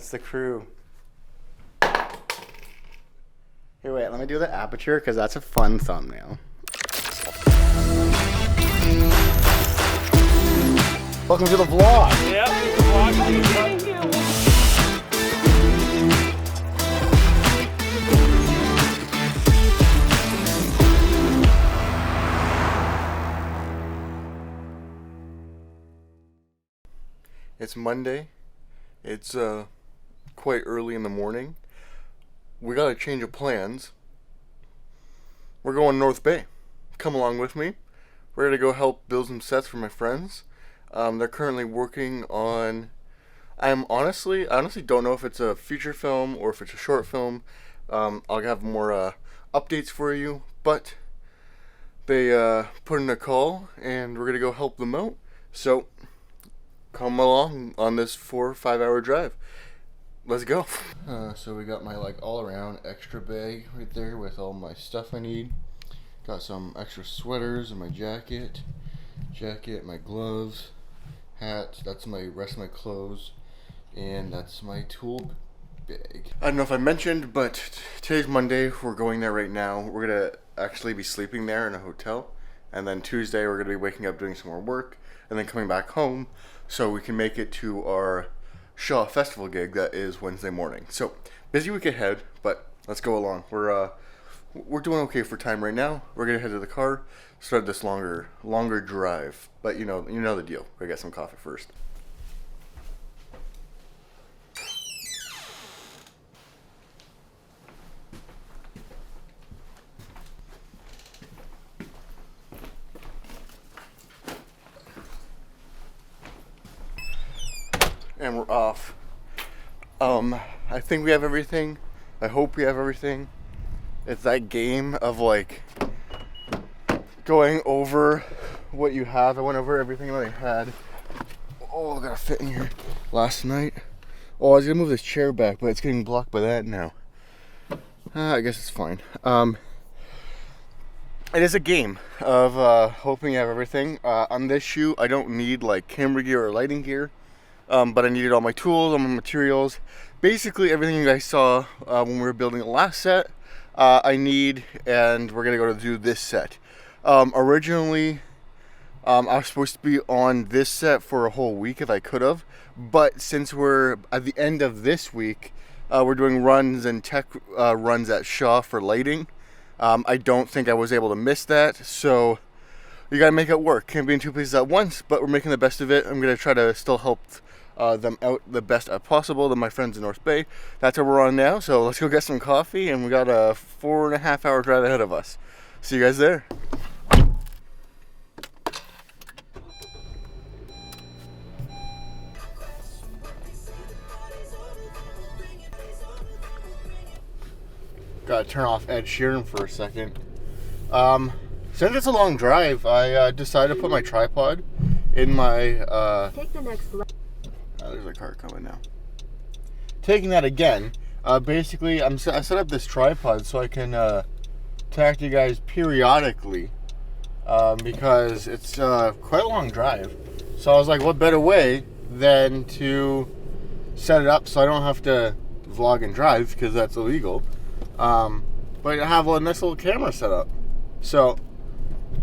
That's the crew. Here, wait, let me do the aperture because that's a fun thumbnail. Welcome to the vlog. Yep, the vlog. It's Monday. It's quite early in the morning. We got a change of plans. We're going North Bay. Come along with me. We're gonna go help build some sets for my friends. They're currently working on. I honestly don't know if it's a feature film or if it's a short film. I'll have more updates for you. But they put in a call, and we're gonna go help them out. So come along on this 4 or 5 hour drive. Let's go. So we got my all around extra bag right there with all my stuff I need. Got some extra sweaters and my jacket, my gloves, hat. That's my rest of my clothes, and that's my tool bag. I don't know if I mentioned, but today's Monday. We're going there right now. We're gonna actually be sleeping there in a hotel, and then Tuesday we're gonna be waking up doing some more work, and then coming back home so we can make it to our Shaw Festival gig that is Wednesday morning. So busy week ahead, but let's go along. We're doing okay for time right now. We're gonna head to the car, start this longer drive. But you know the deal. We get some coffee first. And we're off. I think we have everything. I hope we have everything. It's that game of going over what you have. I went over everything that I had. Oh, I gotta fit in here last night. Oh, I was gonna move this chair back, but it's getting blocked by that now. I guess it's fine. It is a game of hoping you have everything. On this shoot, I don't need camera gear or lighting gear. But I needed all my tools, all my materials. Basically everything you guys saw when we were building the last set, I need, and we're going to go to do this set. Originally, I was supposed to be on this set for a whole week if I could have. But since we're at the end of this week, we're doing runs and tech runs at Shaw for lighting. I don't think I was able to miss that, so you got to make it work. Can't be in two places at once, but we're making the best of it. I'm going to try to still help them out the best as possible, than my friends in North Bay. That's where we're on now, so let's go get some coffee, and we got a 4.5 hour drive ahead of us. See you guys there. Gotta turn off Ed Sheeran for a second. Since it's a long drive, I decided to put my tripod in my Take the next left. There's a car coming now. Taking that again, basically I set up this tripod so I can talk to you guys periodically, because it's quite a long drive. So I was like, what better way than to set it up so I don't have to vlog and drive, because that's illegal, but I have a nice little camera set up. So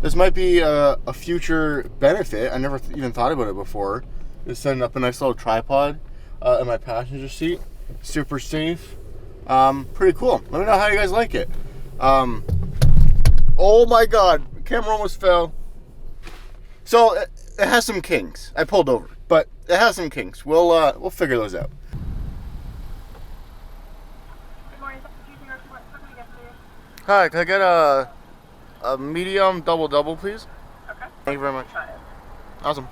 this might be a future benefit. I never even thought about it before. Just setting up a nice little tripod in my passenger seat. Super safe. Pretty cool. Let me know how you guys like it. Oh my god, the camera almost fell. So it has some kinks. I pulled over, but it has some kinks. We'll figure those out. Good morning. What can I get for you? Hi, can I get a medium double, please? Okay. Thank you very much. Try it. Awesome.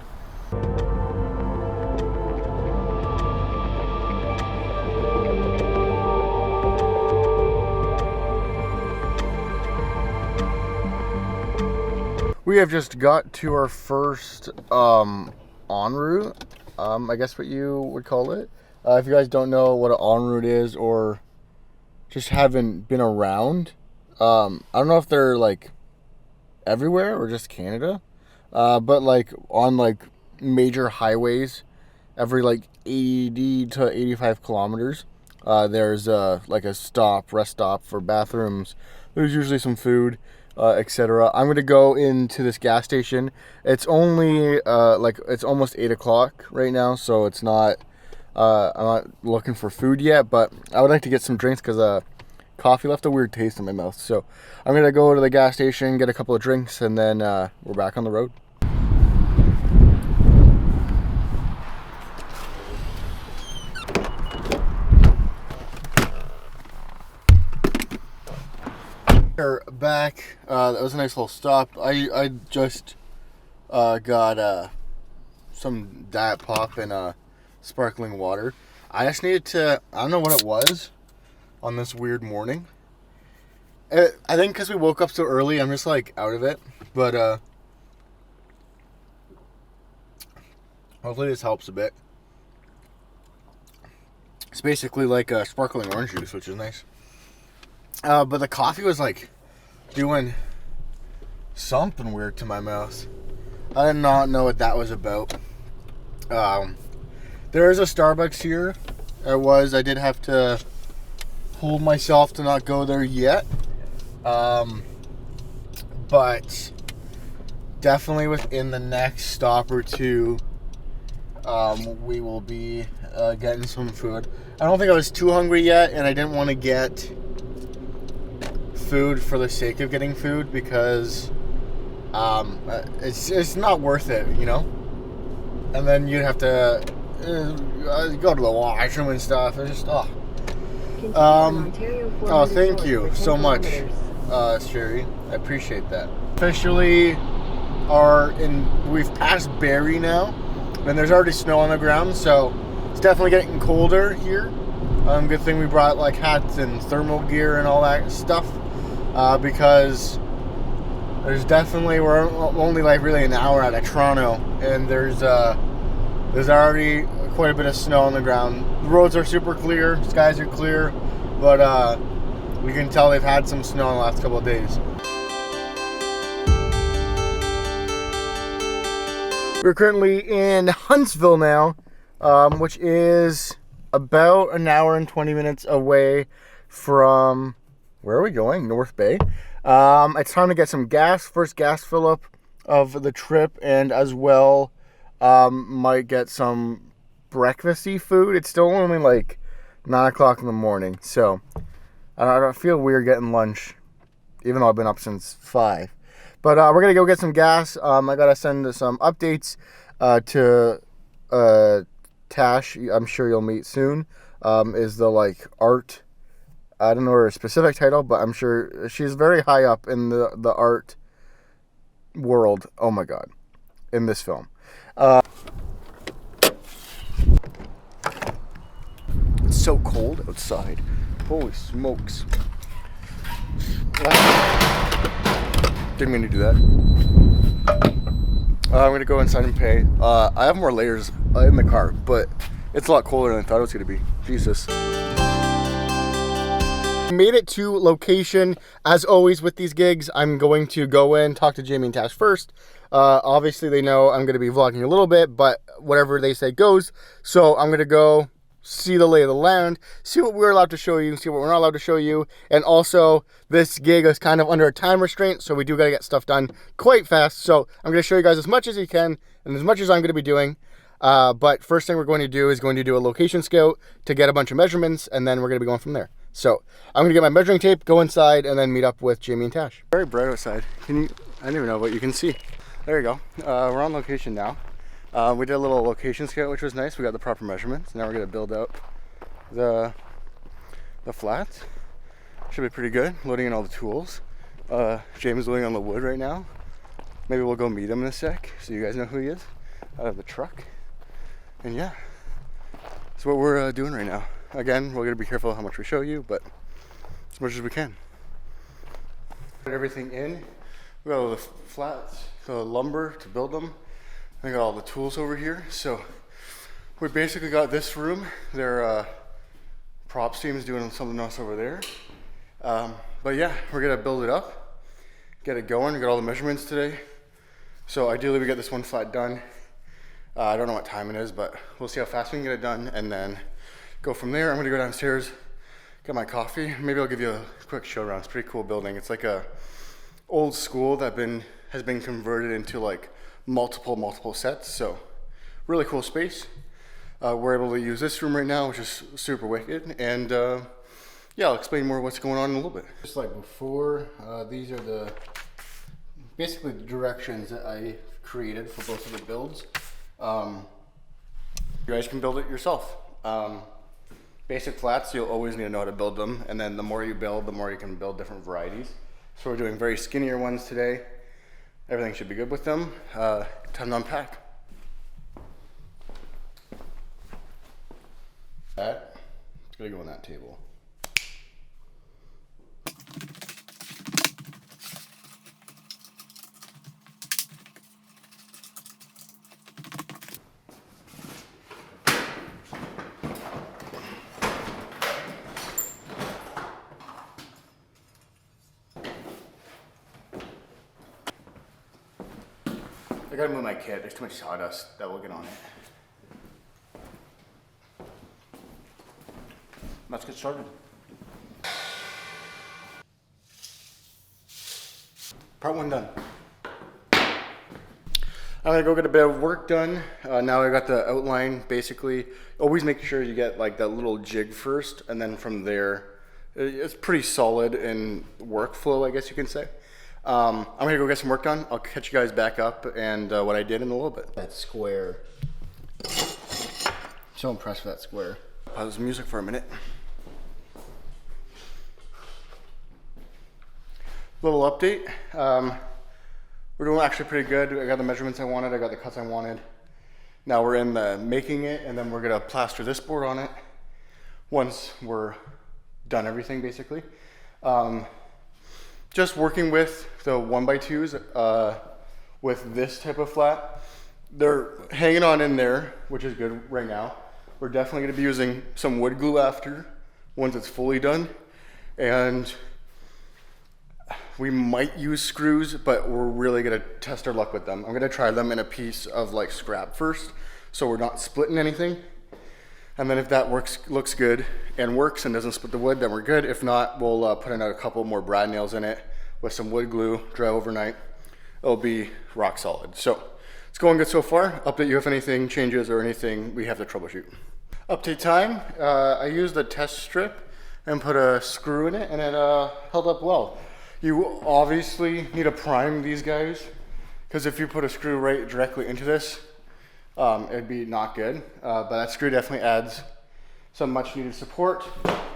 We have just got to our first en route, I guess what you would call it. If you guys don't know what an en route is, or just haven't been around, I don't know if they're everywhere or just Canada, but on major highways every 80 to 85 kilometers. There's like a rest stop for bathrooms. There's usually some food, etc. I'm gonna go into this gas station. It's only it's almost 8 o'clock right now, so it's not. I'm not looking for food yet, but I would like to get some drinks because coffee left a weird taste in my mouth. So I'm gonna go to the gas station, get a couple of drinks, and then we're back on the road. We're back. That was a nice little stop. I just got some Diet Pop and sparkling water. I just needed to, I don't know what it was on this weird morning. I think because we woke up so early, I'm just like out of it. But hopefully this helps a bit. It's basically like sparkling orange juice, which is nice. But the coffee was like doing something weird to my mouth. I did not know what that was about. There is a Starbucks here. I did have to hold myself to not go there yet. But definitely within the next stop or two, we will be getting some food. I don't think I was too hungry yet, and I didn't want to get food for the sake of getting food because it's not worth it, you know. And then you'd have to go to the washroom and stuff. It's just thank you so much, Sherry. I appreciate that. Officially we've passed Barrie now, and there's already snow on the ground, so it's definitely getting colder here. Good thing we brought like hats and thermal gear and all that stuff, because we're only like really an hour out of Toronto, and there's already quite a bit of snow on the ground. The roads are super clear, skies are clear, but we can tell they've had some snow in the last couple of days. We're currently in Huntsville now, which is about an hour and 20 minutes away from, where are we going? North Bay. It's time to get some gas, first gas fill up of the trip, and as well might get some breakfasty food. It's still only like 9 o'clock in the morning, so I don't feel weird getting lunch, even though I've been up since 5. But we're gonna go get some gas. I gotta send some updates to Tash. I'm sure you'll meet soon. Is the like art, I don't know her specific title, but I'm sure she's very high up in the art world. Oh my god, in this film. It's so cold outside. Holy smokes. Didn't mean to do that. I'm gonna go inside and pay. I have more layers in the car, but it's a lot colder than I thought it was gonna be. Jesus. Made it to location. As always with these gigs, I'm going to go in, talk to Jamie and Tash first. Obviously they know I'm gonna be vlogging a little bit, but whatever they say goes. So I'm gonna go see the lay of the land, see what we're allowed to show you, see what we're not allowed to show you. And also, this gig is kind of under a time restraint, so we do gotta get stuff done quite fast. So I'm gonna show you guys as much as you can, and as much as I'm gonna be doing. But first thing we're going to do is going to do a location scout to get a bunch of measurements, and then we're gonna be going from there. So I'm gonna get my measuring tape, go inside, and then meet up with Jamie and Tash. Very bright outside. I don't even know what you can see. There you go. We're on location now. We did a little location scout, which was nice. We got the proper measurements. Now we're gonna build out the flats. Should be pretty good. Loading in all the tools. James is loading on the wood right now. Maybe we'll go meet him in a sec, so you guys know who he is, out of the truck. And yeah, that's what we're doing right now. Again, we're gonna be careful how much we show you, but as much as we can. Put everything in. We got all the flats, the lumber to build them. I got all the tools over here, so we basically got this room. Their props team is doing something else over there. But yeah, we're gonna build it up, get it going. We got all the measurements today. So ideally we get this one flat done I don't know what time it is, but we'll see how fast we can get it done and then go from there. I'm gonna go downstairs, get my coffee. Maybe I'll give you a quick show around. It's a pretty cool building. It's like a old school that has been converted into like multiple sets. So really cool space. We're able to use this room right now, which is super wicked. And yeah, I'll explain more what's going on in a little bit. Just like before, these are basically the directions that I created for both of the builds. You guys can build it yourself. Basic flats, you'll always need to know how to build them, and then the more you build, the more you can build different varieties. So we're doing very skinnier ones today. Everything should be good with them. Time to unpack. It's gonna go on that table. I gotta move my kit. There's too much sawdust that will get on it. Let's get started. Part 1 done. I'm gonna go get a bit of work done. Now I got the outline. Basically, always make sure you get like that little jig first, and then from there, it's pretty solid in workflow, I guess you can say. I'm gonna go get some work done. I'll catch you guys back up and what I did in a little bit. That square. So impressed with that square. Pause the music for a minute. Little update. We're doing actually pretty good. I got the measurements I wanted. I got the cuts I wanted. Now we're in the making it, and then we're gonna plaster this board on it once we're done everything, basically. Just working with the 1x2s with this type of flat. They're hanging on in there, which is good right now. We're definitely gonna be using some wood glue after, once it's fully done. And we might use screws, but we're really gonna test our luck with them. I'm gonna try them in a piece of like scrap first, so we're not splitting anything. And then if that looks good and works and doesn't split the wood, then we're good. If not, we'll put in a couple more brad nails in it with some wood glue, dry overnight. It'll be rock solid. So it's going good so far. Update you if anything changes or anything we have to troubleshoot. Update time. I used a test strip and put a screw in it, and it held up well. You obviously need to prime these guys, because if you put a screw right directly into this, it'd be not good. But that screw definitely adds some much needed support,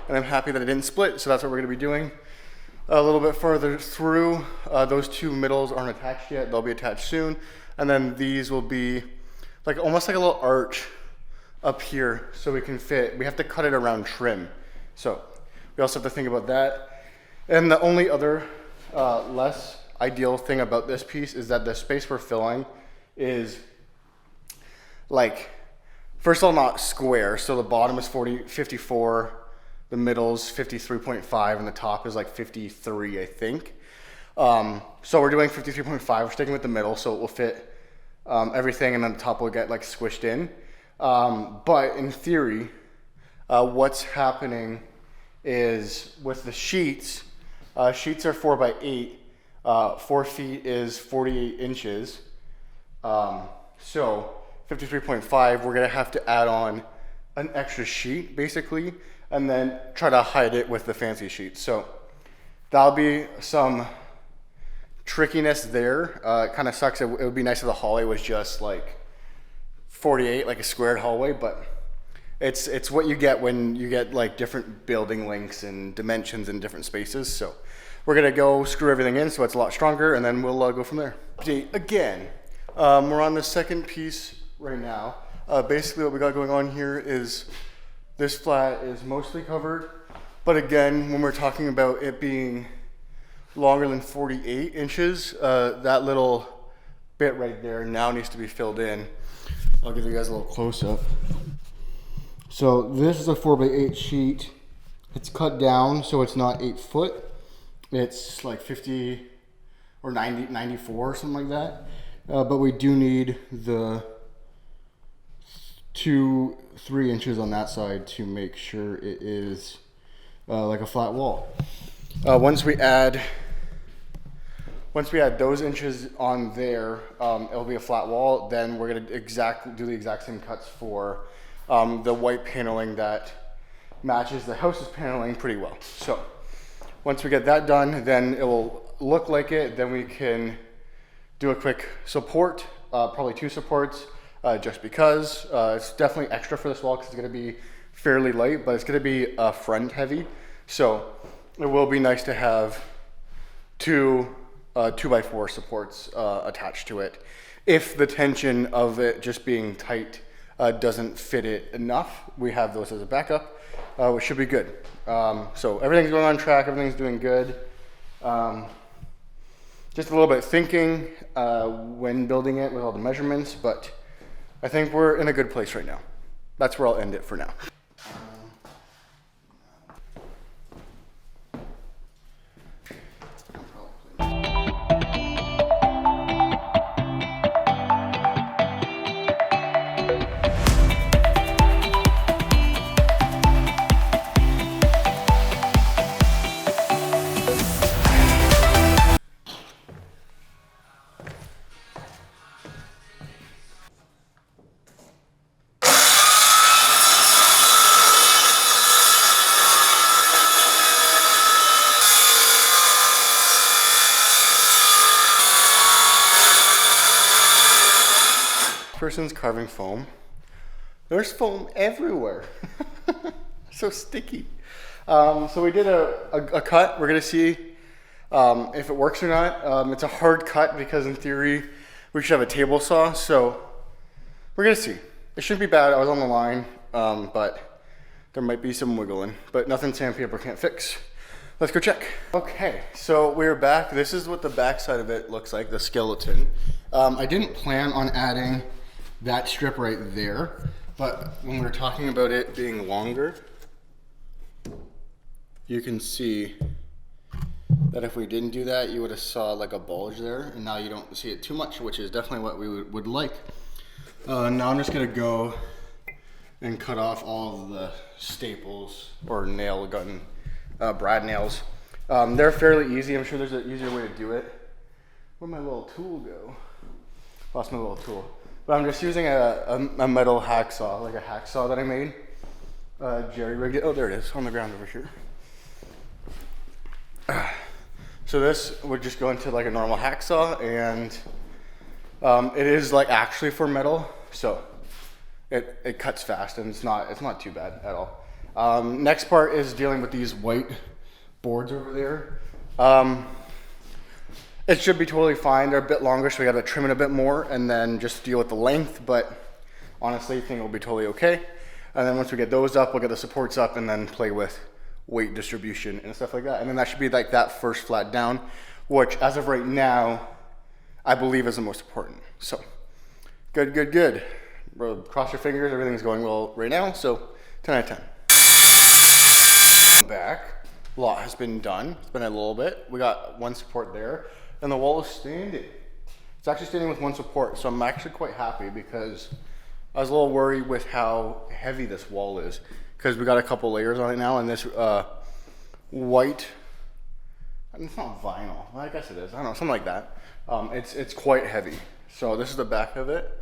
and I'm happy that it didn't split, so that's what we're gonna be doing. A little bit further through, those two middles aren't attached yet. They'll be attached soon. And then these will be like almost like a little arch up here, so we can fit. We have to cut it around trim. So we also have to think about that. And the only other less ideal thing about this piece is that the space we're filling is like, first of all, not square. So the bottom is 54, the middle's 53.5, and the top is like 53, I think. So we're doing 53.5, we're sticking with the middle, so it will fit everything, and then the top will get like squished in. But in theory, what's happening is with the sheets, sheets are 4x8, 4 feet is 48 inches. So 53.5, we're gonna have to add on an extra sheet basically, and then try to hide it with the fancy sheet. So that'll be some trickiness there. It kind of sucks. It would be nice if the hallway was just like 48, like a squared hallway, but it's what you get when you get like different building links and dimensions in different spaces. So we're gonna go screw everything in so it's a lot stronger, and then we'll go from there. Update again. We're on the second piece right now. Basically what we got going on here is this flat is mostly covered, but again, when we're talking about it being longer than 48 inches, that little bit right there now needs to be filled in. I'll give you guys a little close up. So this is a 4x8 sheet. It's cut down so it's not 8 foot. It's like 50 or 90, 94 or something like that. But we do need the 2-3 inches on that side to make sure it is like a flat wall. Once we add those inches on there, it'll be a flat wall. Then we're gonna do the exact same cuts for the white paneling that matches the house's paneling pretty well. So once we get that done, then it will look like it. Then we can do a quick support, probably 2 supports, just because it's definitely extra for this wall because it's gonna be fairly light, but it's gonna be front heavy. So it will be nice to have 2 2x4 supports attached to it. If the tension of it just being tight doesn't fit it enough, we have those as a backup, which should be good. So everything's going on track, everything's doing good. Just a little bit thinking when building it with all the measurements, but I think we're in a good place right now. That's where I'll end it for now. Person's carving foam. There's foam everywhere. So sticky. So we did a cut. We're gonna see if it works or not. It's a hard cut because in theory we should have a table saw. So we're gonna see. It shouldn't be bad. I was on the line, but there might be some wiggling, but nothing sandpaper can't fix. Let's go check. Okay, so we're back. This is what the back side of it looks like, the skeleton. I didn't plan on adding that strip right there, but when we were talking about it being longer, you can see that if we didn't do that, you would have saw like a bulge there, and now you don't see it too much, which is definitely what we would like. Now I'm just gonna go and cut off all of the staples or nail gun brad nails. They're fairly easy. I'm sure there's an easier way to do it. Where'd my little tool go? Lost my little tool. But I'm just using a metal hacksaw, like a hacksaw that I made. Jerry rigged it. Oh, there it is, on the ground over here. So this would just go into like a normal hacksaw, and it is like actually for metal, so it cuts fast, and it's not too bad at all. Next part is dealing with these white boards over there. It should be totally fine. They're a bit longer, so we gotta trim it a bit more and then just deal with the length, but honestly, I think it'll be totally okay. And then once we get those up, we'll get the supports up and then play with weight distribution and stuff like that. And then that should be like that first flat down, which as of right now, I believe is the most important. So, good, good, good. Bro, cross your fingers, everything's going well right now, so 10 out of 10. Back, a lot has been done. It's been a little bit. We got one support there, and the wall is standing. It's actually standing with one support, so I'm actually quite happy because I was a little worried with how heavy this wall is because we got a couple layers on it now, and this white, it's not vinyl, I guess it is, I don't know, something like that. It's quite heavy. So this is the back of it.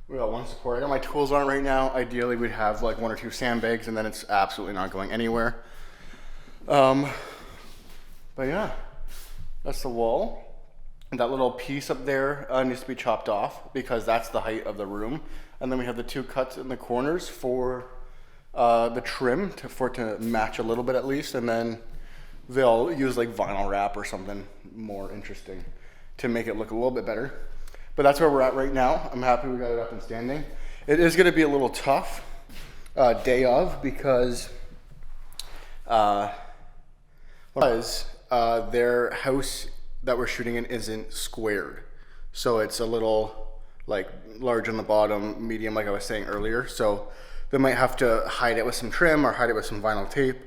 We got one support. I got my tools on it right now. Ideally we'd have like 1 or 2 sandbags, and then it's absolutely not going anywhere. But yeah, that's the wall. And that little piece up there needs to be chopped off because that's the height of the room. And then we have the 2 cuts in the corners for the trim for it to match a little bit at least. And then they'll use like vinyl wrap or something more interesting to make it look a little bit better. But that's where we're at right now. I'm happy we got it up and standing. It is gonna be a little tough day of because their house that we're shooting in isn't squared. So it's a little like large on the bottom, medium like I was saying earlier. So they might have to hide it with some trim or hide it with some vinyl tape,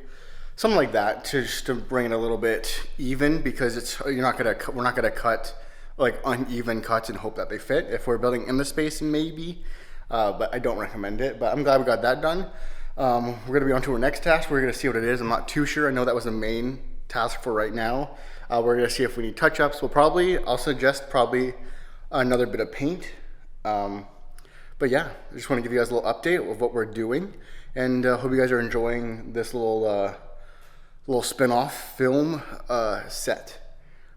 something like that, to just to bring it a little bit even, because we're not gonna cut like uneven cuts and hope that they fit. If we're building in the space, maybe, but I don't recommend it. But I'm glad we got that done. We're gonna be on to our next task. We're gonna see what it is. I'm not too sure. I know that was the main task for right now. We're gonna see if we need touch-ups. I'll suggest probably another bit of paint. But yeah, I just want to give you guys a little update of what we're doing, and hope you guys are enjoying this little spin-off film set,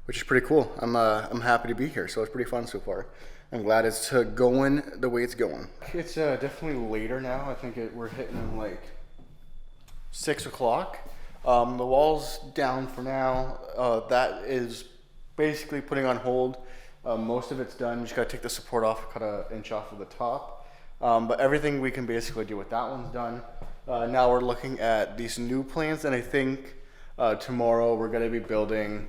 which is pretty cool. I'm happy to be here, so it's pretty fun so far. I'm glad it's going the way it's going. It's definitely later now. I think we're hitting like 6 o'clock. The wall's down for now. That is basically putting on hold. Most of it's done. Just gotta take the support off, cut an inch off of the top. But everything we can basically do with that one's done. Now we're looking at these new plans, and I think tomorrow we're gonna be building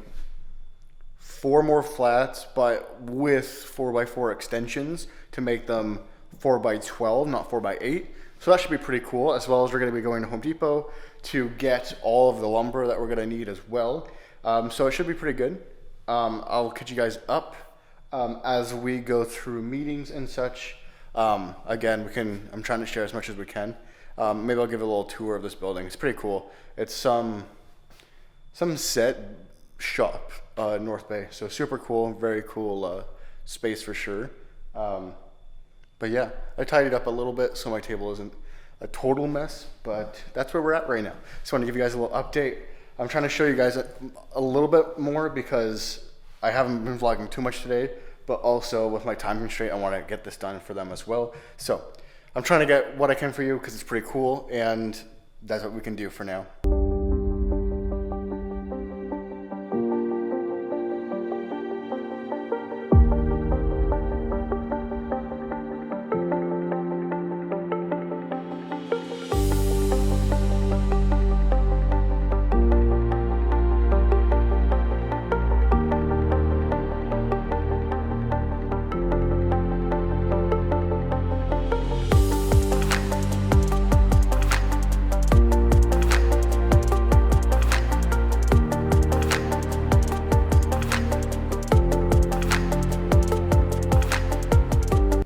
4 more flats, but with 4x4 extensions to make them 4x12, not 4x8. So that should be pretty cool, as well as we're gonna be going to Home Depot to get all of the lumber that we're gonna need as well. So it should be pretty good. I'll catch you guys up as we go through meetings and such. Again, I'm trying to share as much as we can. Maybe I'll give a little tour of this building. It's pretty cool. It's some set shop, North Bay. So super cool, very cool space for sure. But yeah, I tidied up a little bit so my table isn't a total mess, but that's where we're at right now. Just want to give you guys a little update. I'm trying to show you guys a little bit more because I haven't been vlogging too much today, but also with my time constraint, I want to get this done for them as well. So I'm trying to get what I can for you because it's pretty cool, and that's what we can do for now.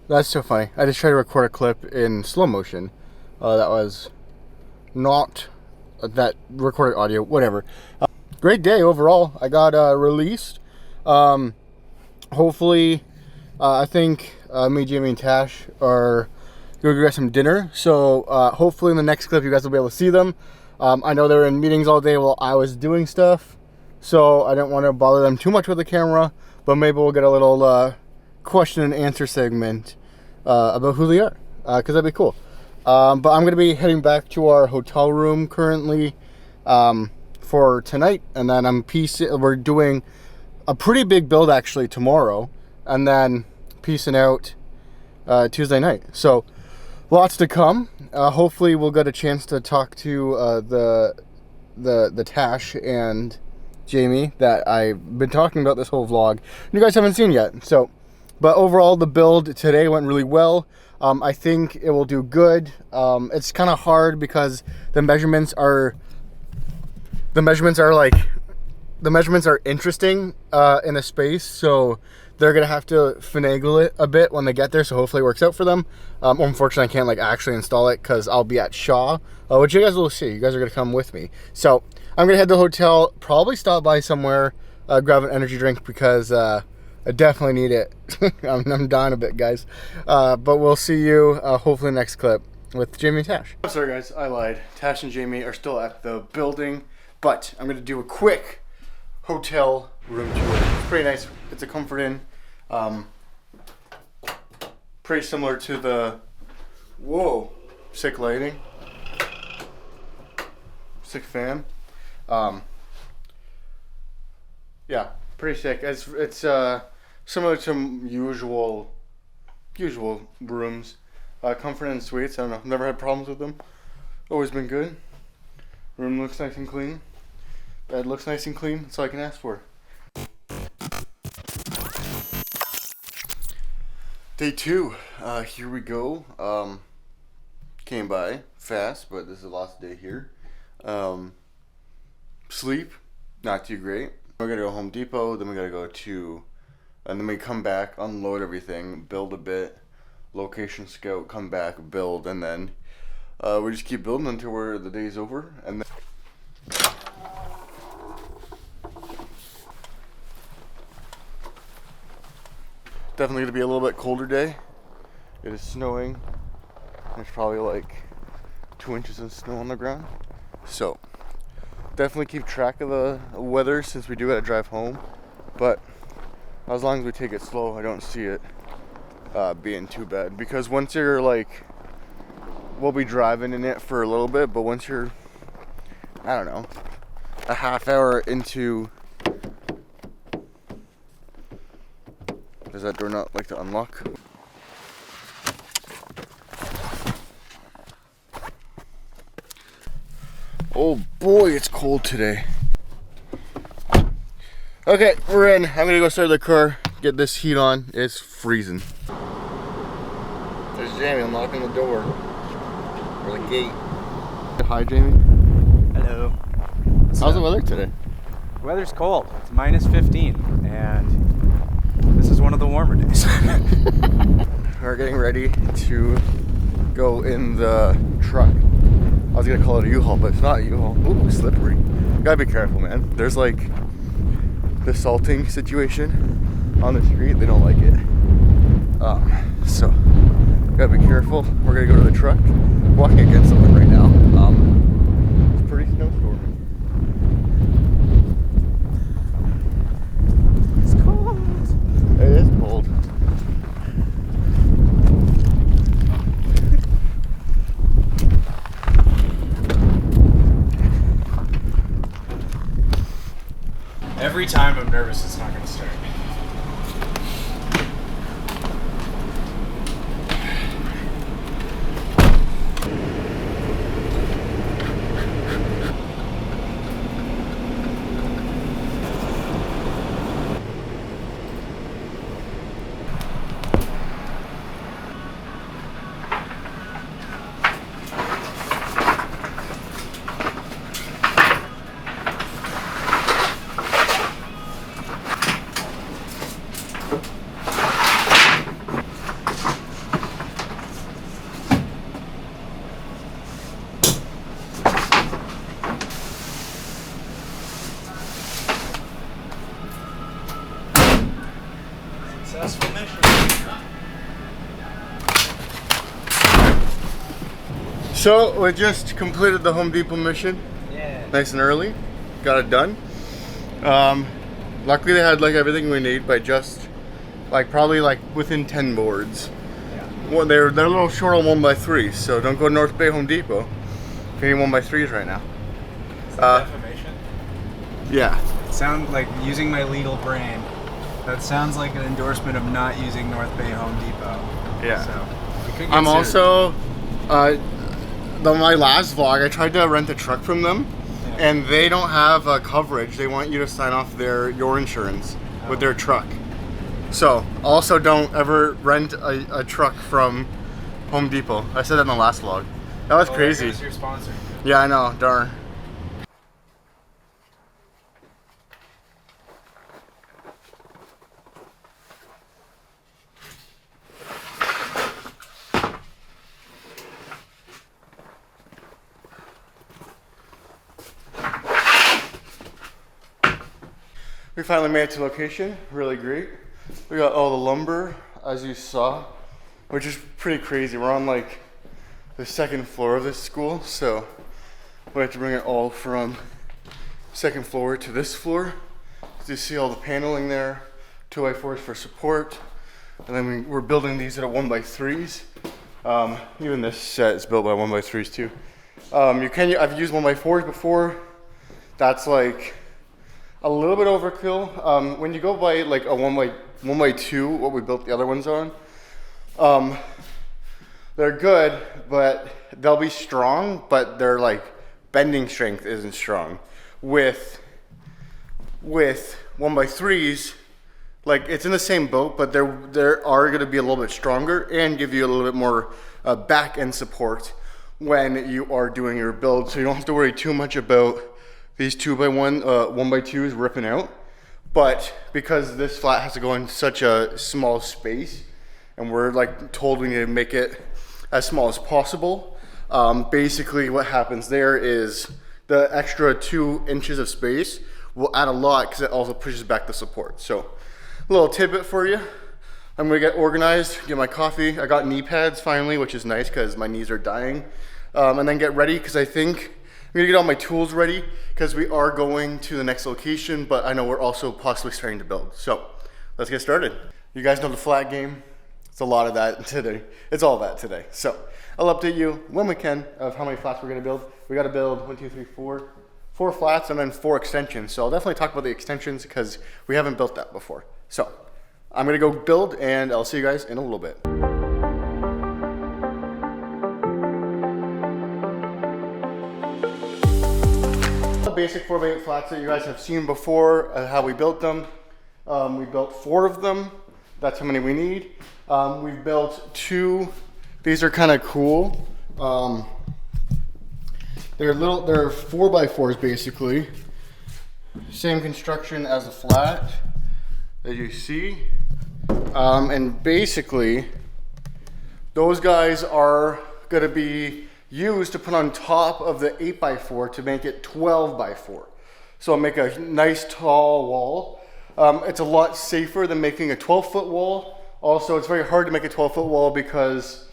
That's so funny. I just tried to record a clip in slow motion. That was not that recorded audio, whatever. Great day overall. I got released. Hopefully, I think me, Jamie, and Tash are going to get some dinner. So hopefully in the next clip you guys will be able to see them. I know they're in meetings all day while I was doing stuff. So I didn't want to bother them too much with the camera. But maybe we'll get a little question and answer segment about who they are, because that'd be cool. But I'm going to be heading back to our hotel room currently for tonight, and then we're doing a pretty big build actually tomorrow, and then piecing out Tuesday night. So lots to come. Hopefully we'll get a chance to talk to the Tash and Jamie that I've been talking about this whole vlog. You guys haven't seen yet. So, but overall the build today went really well. I think it will do good. It's kind of hard because the measurements are interesting in a space, so they're gonna have to finagle it a bit when they get there. So hopefully it works out for them. Unfortunately, I can't actually install it because I'll be at Shaw, which you guys will see. You guys are gonna come with me. So I'm gonna head to the hotel, probably stop by somewhere, grab an energy drink because I definitely need it. I'm dying a bit, guys. But we'll see you hopefully next clip with Jamie and Tash. Sorry guys, I lied. Tash and Jamie are still at the building, but I'm gonna do a quick hotel room tour. It's pretty nice. It's a Comfort Inn. Pretty similar to the, whoa, sick lighting, sick fan. Yeah, pretty sick. It's similar to usual rooms. Comfort Inn suites. I don't know. Never had problems with them. Always been good. Room looks nice and clean. Bed looks nice and clean. That's all I can ask for. Day 2. Here we go. Came by fast, but this is the last day here. Sleep, not too great. We're gonna go Home Depot, then we gotta go to, and then we come back, unload everything, build a bit, location scout, come back, build, and then we just keep building until the day's over. And then definitely gonna be a little bit colder day. It is snowing. There's probably like 2 inches of snow on the ground. So definitely keep track of the weather since we do gotta drive home. But as long as we take it slow, I don't see it being too bad. Because once you're like, we'll be driving in it for a little bit, but once you're, I don't know, a half hour into, does that door not like to unlock? Oh boy, it's cold today. Okay, we're in. I'm gonna go start the car, get this heat on. It's freezing. There's Jamie unlocking the door, or the gate. Hi, Jamie. Hello. How's the weather today? The weather's cold. It's minus 15, and this is one of the warmer days. We're getting ready to go in the truck. I was gonna call it a U-Haul, but it's not a U-Haul. Ooh, slippery. You gotta be careful, man. There's like the salting situation on the street. They don't like it. So gotta be careful. We're gonna go to the truck. Walking against the wind right now. It's pretty snowstormy. It's cold. It is cold. Every time I'm nervous, it's not going to start. Successful mission. So we just completed the Home Depot mission. Yeah. Nice and early. Got it done. Luckily they had like everything we need by just like probably like within 10 boards. Yeah. Well, they're a little short on 1x3s, so don't go to North Bay Home Depot if you need 1x3s right now. Is that defamation? Yeah. It sounds like using my legal brain. That sounds like an endorsement of not using North Bay Home Depot. Yeah. So we could get I'm sued. also my last vlog I tried to rent a truck from them. Yeah. And they don't have coverage. They want you to sign off your insurance with their truck. So also don't ever rent a truck from Home Depot. I said that in the last vlog. That was crazy. There goes your sponsor. Yeah, I know. Darn. We finally made it to location, really great. We got all the lumber, as you saw, which is pretty crazy. We're on like the second floor of this school, so we have to bring it all from second floor to this floor. So you see all the paneling there, 2x4s for support, and then we're building these at 1x3s. Even this set is built by 1x3s too. I've used 1x4s before. That's like a little bit overkill. When you go by like a 1x2, what we built the other ones on, they're good, but they'll be strong, but their like bending strength isn't strong. With 1x3s, like it's in the same boat, but they are gonna be a little bit stronger and give you a little bit more back end support when you are doing your build. So you don't have to worry too much about these 1x2s ripping out. But because this flat has to go in such a small space, and we're like told we need to make it as small as possible. Basically what happens there is the extra 2 inches of space will add a lot because it also pushes back the support. So a little tidbit for you. I'm gonna get organized, get my coffee. I got knee pads finally, which is nice because my knees are dying. And then get ready because I think I'm gonna get all my tools ready because we are going to the next location, but I know we're also possibly starting to build. So let's get started. You guys know the flat game. It's a lot of that today. It's all that today. So I'll update you when we can of how many flats we're gonna build. We gotta build 1, 2, 3, 4 flats and then 4 extensions. So I'll definitely talk about the extensions because we haven't built that before. So I'm gonna go build and I'll see you guys in a little bit. The basic 4x8 flats that you guys have seen before, how we built them. We built 4 of them. That's how many we need. We've built 2. These are kind of cool. They're 4x4s basically. Same construction as a flat, as you see. And basically, those guys are gonna be used to put on top of the 8x4 to make it 12x4. So I'll make a nice tall wall. It's a lot safer than making a 12-foot wall. Also, it's very hard to make a 12-foot wall because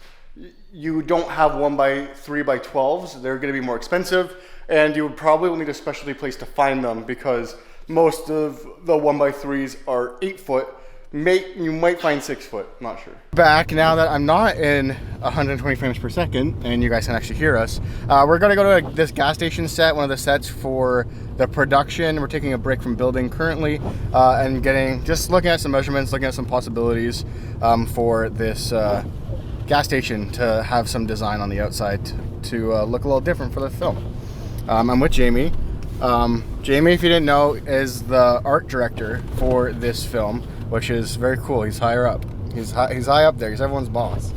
you don't have 1x3x12s. They're gonna be more expensive, and you would probably will need a specialty place to find them because most of the 1x3s are 8-foot. You might find 6-foot, not sure. Back now that I'm not in 120 frames per second and you guys can actually hear us, we're gonna go to this gas station set, one of the sets for the production. We're taking a break from building currently and just looking at some measurements, looking at some possibilities for this gas station to have some design on the outside to look a little different for the film. I'm with Jamie. Jamie, if you didn't know, is the art director for this film, which is very cool. He's higher up. He's high up there. He's everyone's boss.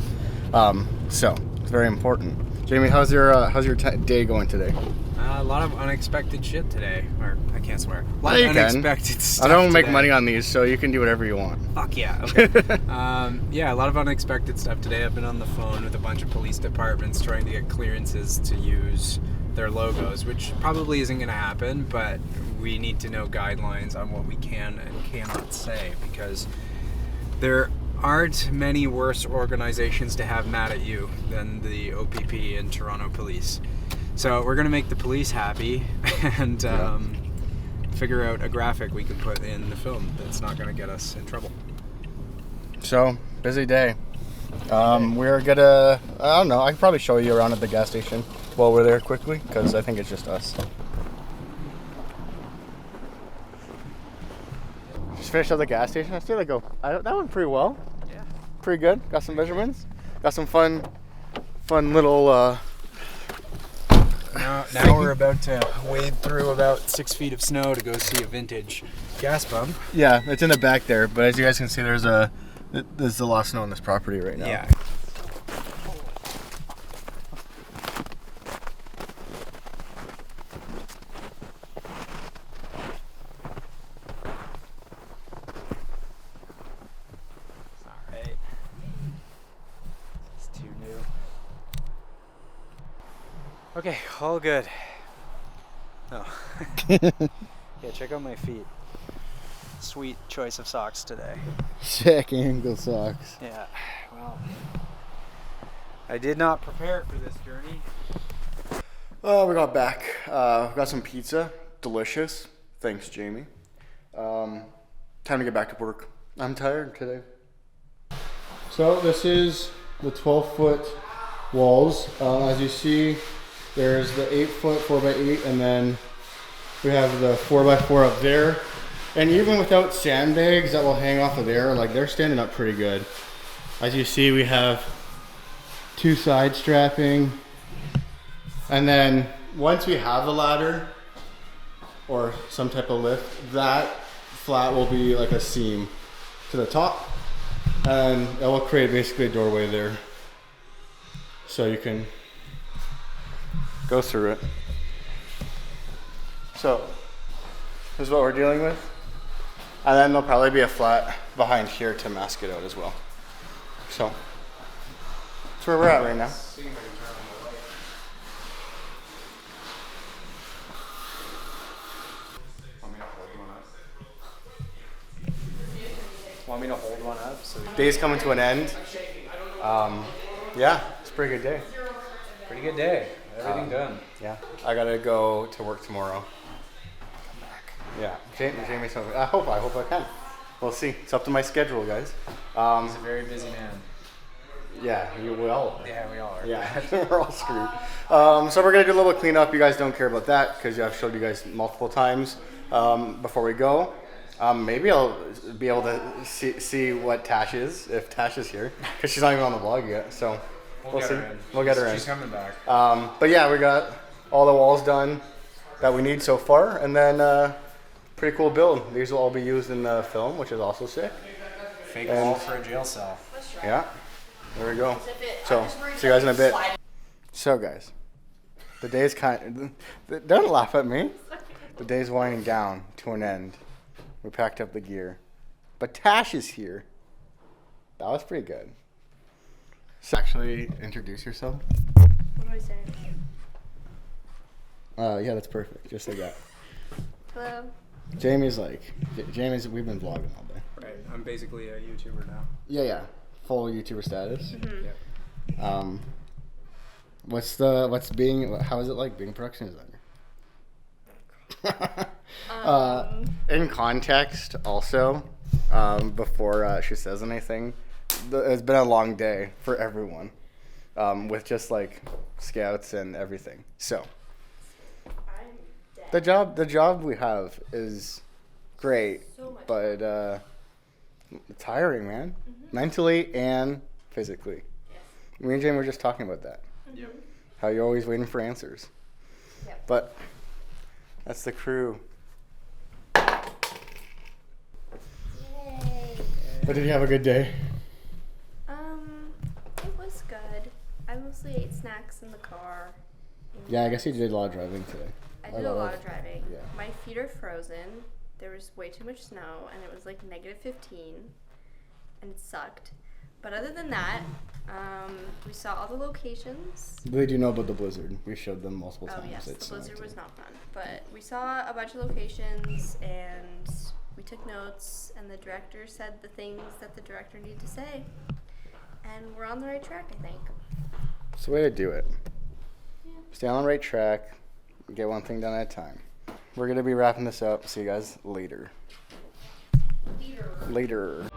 So it's very important. Jamie, how's your day going today? A lot of unexpected shit today. Or I can't swear. A lot Yeah, of you unexpected can. stuff. I don't make today. money on these, so you can do whatever you want. Fuck yeah. Okay. Yeah, a lot of unexpected stuff today. I've been on the phone with a bunch of police departments trying to get clearances to use their logos, which probably isn't going to happen, but we need to know guidelines on what we can and cannot say, because there aren't many worse organizations to have mad at you than the OPP and Toronto Police. So we're going to make the police happy and figure out a graphic we can put in the film that's not going to get us in trouble. So, busy day. We're gonna, I don't know, I can probably show you around at the gas station while we're there quickly, because I think it's just us. Just finished at the gas station. I feel like that went pretty well. Yeah. Pretty good. Got some measurements. Got some fun little Now we're about to wade through about 6 feet of snow to go see a vintage gas pump. Yeah, it's in the back there, but as you guys can see, there's a lot of snow on this property right now. Yeah. It's all right. It's too new. Okay, all good. Oh. Yeah, check out my feet. Sweet choice of socks today. Sick ankle socks. Yeah, well, I did not prepare for this journey. We got back. We got some pizza. Delicious. Thanks, Jamie. Time to get back to work. I'm tired today. So this is the 12-foot walls. As you see, there's the 8-foot 4x8, and then we have the 4x4 up there. And even without sandbags that will hang off of there, like, they're standing up pretty good. As you see, we have 2 side strapping. And then once we have the ladder or some type of lift, that flat will be like a seam to the top. And that will create basically a doorway there. So you can go through it. So this is what we're dealing with. And then there'll probably be a flat behind here to mask it out as well. So that's where we're at right now. Want me to hold one up? So day's coming to an end. Yeah, it's a pretty good day. Pretty good day. Everything done. Yeah, I gotta go to work tomorrow. Yeah, Jamie's. I hope I can. We'll see. It's up to my schedule, guys. He's a very busy man. Yeah, we all are. Yeah, we all are. Yeah, we're all screwed. So we're gonna do a little cleanup. You guys don't care about that because I've showed you guys multiple times. Before we go, maybe I'll be able to see what Tash is if Tash is here because she's not even on the vlog yet. So we'll see. We'll get her in. She's coming back. But yeah, we got all the walls done that we need so far, and then pretty cool build. These will all be used in the film, which is also sick. Fake wall for a jail cell. Yeah, there we go. So see you guys in a bit. So guys, the day's don't laugh at me. The day's winding down to an end. We packed up the gear, but Tash is here. That was pretty good. So actually, introduce yourself. What do I say? Yeah, that's perfect. Just like that. Hello. Jamie's we've been vlogging all day. Right. I'm basically a YouTuber now. Yeah. Full YouTuber status. Mm-hmm. Yep. How is it like being a production designer? In context, also, before she says anything, it's been a long day for everyone, with just like scouts and everything. So, the job we have is great, but tiring, man, mentally and physically. Me and Jamie were just talking about that. Yep. How you're always waiting for answers. Yep. But that's the crew. Yay. But did you have a good day? It was good. I mostly ate snacks in the car. Yeah, I guess you did a lot of driving today. I did a lot of driving. Yeah. My feet are frozen. There was way too much snow, and it was like -15, and it sucked. But other than that, we saw all the locations. They do know about the blizzard. We showed them multiple times. Oh yes, the It's blizzard snowing was too. not fun. But we saw a bunch of locations, and we took notes, and the director said the things that the director needed to say. And we're on the right track, I think. It's the way to do it. Yeah. Stay on the right track. Get one thing done at a time. We're going to be wrapping this up. See you guys later. Later.